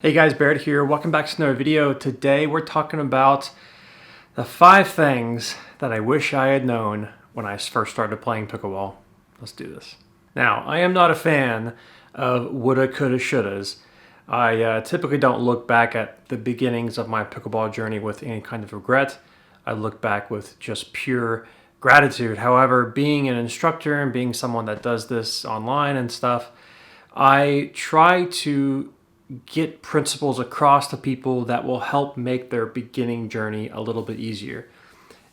Hey guys, Barrett here. Welcome back to another video. Today we're talking about the 5 things that I wish I had known when I first started playing pickleball. Let's do this. Now, I am not a fan of woulda, coulda, shouldas. I typically don't look back at the beginnings of my pickleball journey with any kind of regret. I look back with just pure gratitude. However, being an instructor and being someone that does this online and stuff, I try to get principles across to people that will help make their beginning journey a little bit easier.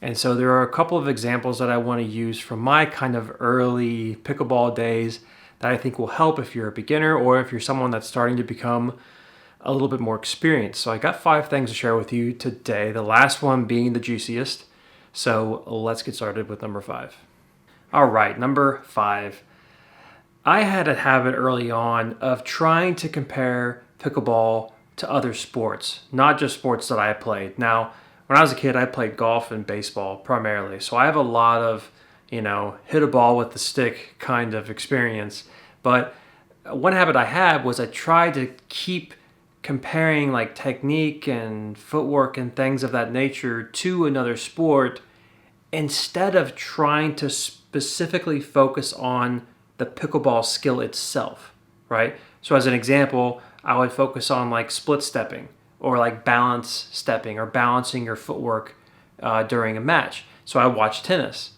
And so there are a couple of examples that I want to use from my kind of early pickleball days that I think will help if you're a beginner or if you're someone that's starting to become a little bit more experienced. So I got 5 things to share with you today, the last one being the juiciest. So let's get started with number 5. All right, number 5. I had a habit early on of trying to compare pickleball to other sports, not just sports that I played. Now, when I was a kid, I played golf and baseball primarily. So I have a lot of, hit a ball with the stick kind of experience. But one habit I had was I tried to keep comparing like technique and footwork and things of that nature to another sport instead of trying to specifically focus on the pickleball skill itself, right? So as an example, I would focus on like split stepping or like balance stepping or balancing your footwork during a match. So I watch tennis,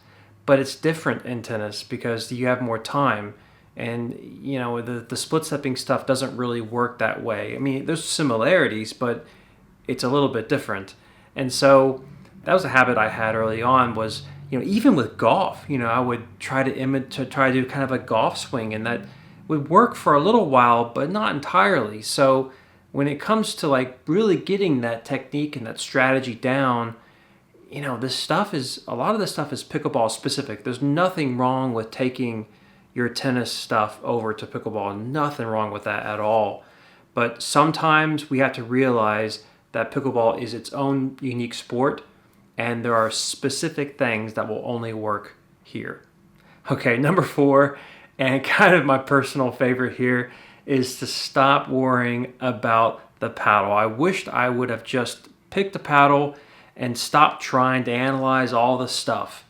but it's different in tennis because you have more time, and the split stepping stuff doesn't really work that way. I mean, there's similarities, but it's a little bit different. And so that was a habit I had early on. Was even with golf, I would try to do kind of a golf swing, and that would work for a little while, but not entirely. So when it comes to like really getting that technique and that strategy down, a lot of this stuff is pickleball specific. There's nothing wrong with taking your tennis stuff over to pickleball. Nothing wrong with that at all. But sometimes we have to realize that pickleball is its own unique sport, and there are specific things that will only work here. Okay, number 4, and kind of my personal favorite here, is to stop worrying about the paddle. I wished I would have just picked a paddle and stopped trying to analyze all the stuff.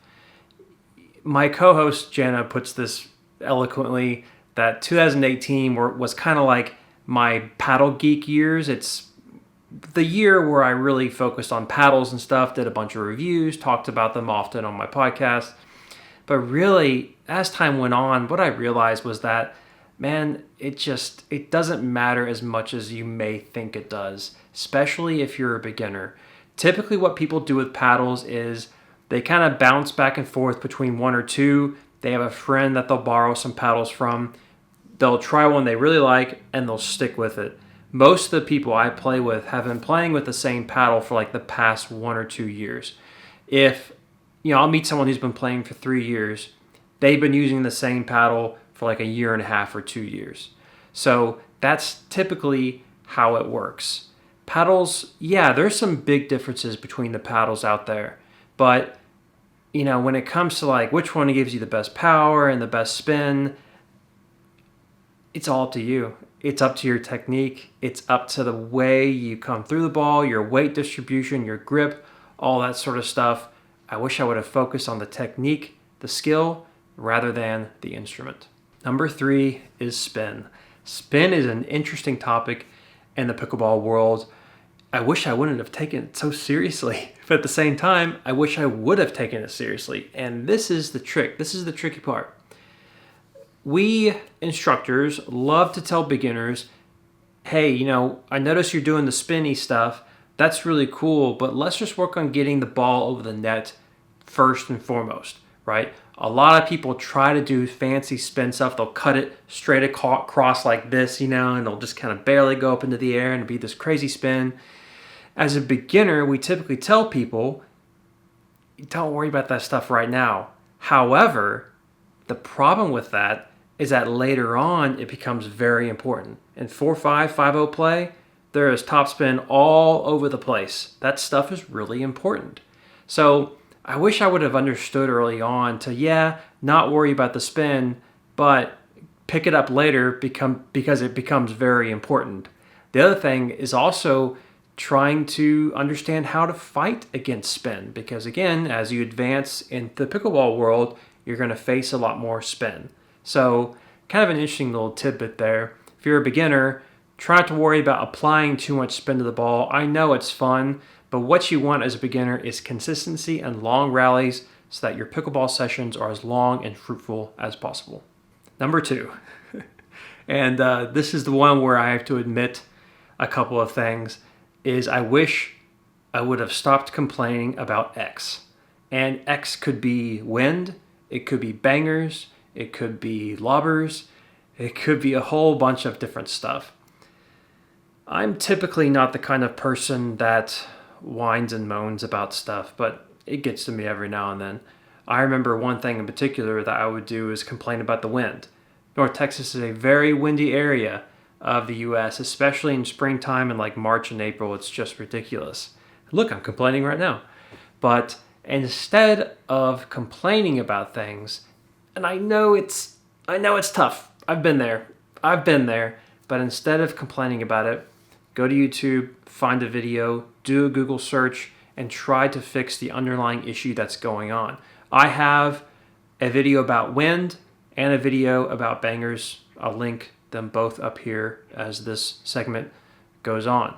My co-host Jenna puts this eloquently, that 2018 was kind of like my paddle geek years. It's the year where I really focused on paddles and stuff, did a bunch of reviews, talked about them often on my podcast. But really, as time went on, what I realized was that, man, it doesn't matter as much as you may think it does, especially if you're a beginner. Typically what people do with paddles is they kind of bounce back and forth between one or two. They have a friend that they'll borrow some paddles from. They'll try one they really like, and they'll stick with it. Most of the people I play with have been playing with the same paddle for like the past 1 or 2 years. If I'll meet someone who's been playing for 3 years, they've been using the same paddle for like a year and a half or 2 years. So that's typically how it works. Paddles, yeah, there's some big differences between the paddles out there. But, when it comes to like which one gives you the best power and the best spin, it's all up to you. It's up to your technique. It's up to the way you come through the ball, your weight distribution, your grip, all that sort of stuff. I wish I would have focused on the technique, the skill, rather than the instrument. Number 3 is spin. Spin is an interesting topic in the pickleball world. I wish I wouldn't have taken it so seriously, but at the same time, I wish I would have taken it seriously. And this is the trick. This is the tricky part. We instructors love to tell beginners, hey, I notice you're doing the spinny stuff. That's really cool, but let's just work on getting the ball over the net first and foremost, right? A lot of people try to do fancy spin stuff. They'll cut it straight across like this, and they'll just kind of barely go up into the air and be this crazy spin. As a beginner, we typically tell people, don't worry about that stuff right now. However, the problem with that is that later on, it becomes very important. In 4-5, 5-0 play, there is topspin all over the place. That stuff is really important. So I wish I would have understood early on to, not worry about the spin, but pick it up later because it becomes very important. The other thing is also trying to understand how to fight against spin, because again, as you advance in the pickleball world, you're going to face a lot more spin. So kind of an interesting little tidbit there. If you're a beginner, try not to worry about applying too much spin to the ball. I know it's fun, but what you want as a beginner is consistency and long rallies so that your pickleball sessions are as long and fruitful as possible. Number 2, and this is the one where I have to admit a couple of things, is I wish I would have stopped complaining about X. And X could be wind, it could be bangers, it could be lobbers, it could be a whole bunch of different stuff. I'm typically not the kind of person that whines and moans about stuff, but it gets to me every now and then. I remember one thing in particular that I would do is complain about the wind. North Texas is a very windy area of the US, especially in springtime and like March and April. It's just ridiculous. Look, I'm complaining right now. But instead of complaining about things, and I know it's tough. I've been there. But instead of complaining about it, go to YouTube, find a video, do a Google search, and try to fix the underlying issue that's going on. I have a video about wind and a video about bangers. I'll link them both up here as this segment goes on.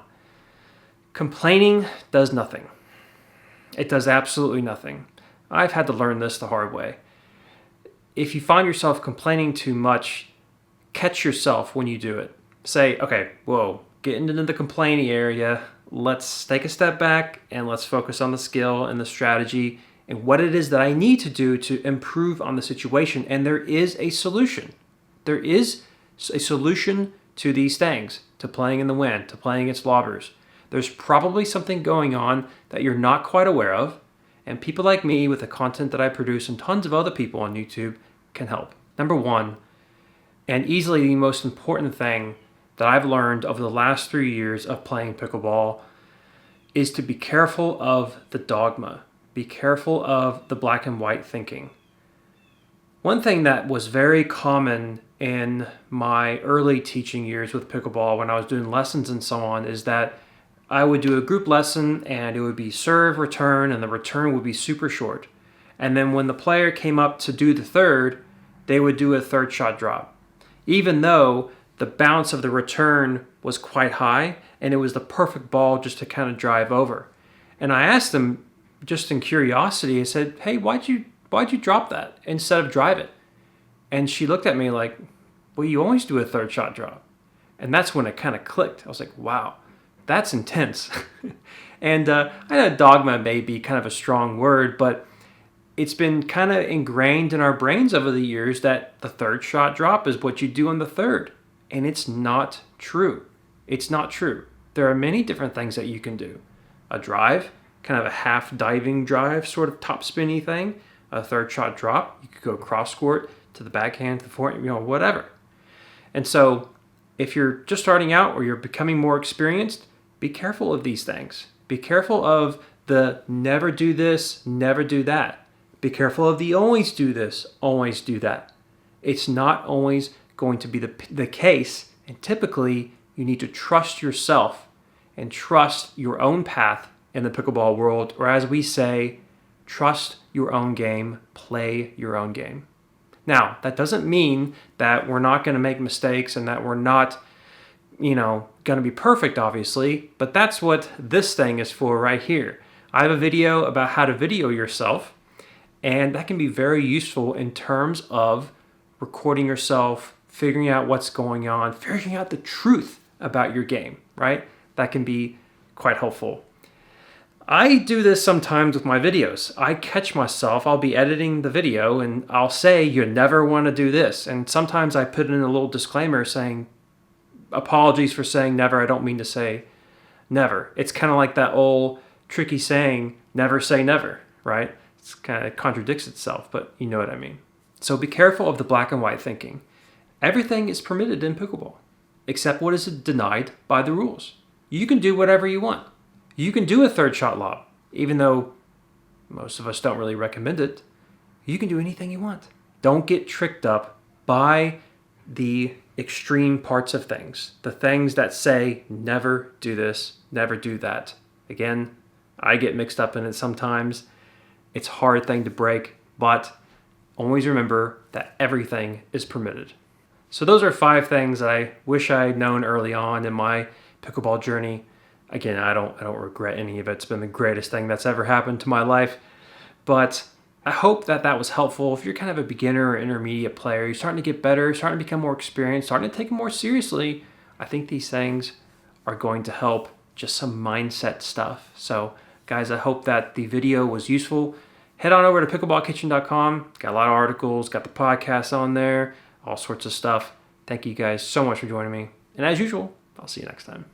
Complaining does nothing. It does absolutely nothing. I've had to learn this the hard way. If you find yourself complaining too much, catch yourself when you do it. Say, okay, whoa, getting into the complaining area, let's take a step back and let's focus on the skill and the strategy and what it is that I need to do to improve on the situation. And there is a solution. There is a solution to these things, to playing in the wind, to playing against lobbers. There's probably something going on that you're not quite aware of, and people like me with the content that I produce and tons of other people on YouTube can help. Number 1, and easily the most important thing that I've learned over the last 3 years of playing pickleball, is to be careful of the dogma. Be careful of the black and white thinking. One thing that was very common in my early teaching years with pickleball when I was doing lessons and so on is that I would do a group lesson and it would be serve, return, and the return would be super short. And then when the player came up to do the third, they would do a third shot drop. Even though the bounce of the return was quite high and it was the perfect ball just to kind of drive over. And I asked them just in curiosity, I said, hey, why'd you drop that instead of drive it? And she looked at me like, well, you always do a third shot drop. And that's when it kind of clicked. I was like, wow, that's intense. And I know dogma may be kind of a strong word, but it's been kind of ingrained in our brains over the years that the third shot drop is what you do on the third. And it's not true. It's not true. There are many different things that you can do. A drive, kind of a half diving drive, sort of top spinny thing. A third shot drop. You could go cross court to the backhand, to the forehand, whatever. And so if you're just starting out or you're becoming more experienced, be careful of these things. Be careful of the never do this, never do that. Be careful of the always do this, always do that. It's not always going to be the case, and typically you need to trust yourself and trust your own path in the pickleball world, or as we say, trust your own game, play your own game. Now, that doesn't mean that we're not going to make mistakes and that we're not, going to be perfect, obviously, but that's what this thing is for right here. I have a video about how to video yourself, and that can be very useful in terms of recording yourself, figuring out what's going on, figuring out the truth about your game, right? That can be quite helpful. I do this sometimes with my videos. I catch myself, I'll be editing the video and I'll say, you never want to do this. And sometimes I put in a little disclaimer saying, apologies for saying never, I don't mean to say never. It's kind of like that old tricky saying, never say never, right? It kind of contradicts itself, but you know what I mean. So be careful of the black and white thinking. Everything is permitted in pickleball, except what is denied by the rules. You can do whatever you want. You can do a third shot lob, even though most of us don't really recommend it. You can do anything you want. Don't get tricked up by the extreme parts of things. The things that say, never do this, never do that. Again, I get mixed up in it sometimes. It's a hard thing to break, but always remember that everything is permitted. So those are 5 things that I wish I had known early on in my pickleball journey. Again, I don't regret any of it. It's been the greatest thing that's ever happened to my life. But I hope that was helpful. If you're kind of a beginner or intermediate player, you're starting to get better, starting to become more experienced, starting to take it more seriously, I think these things are going to help, just some mindset stuff. So guys, I hope that the video was useful. Head on over to pickleballkitchen.com. Got a lot of articles, got the podcast on there, all sorts of stuff. Thank you guys so much for joining me. And as usual, I'll see you next time.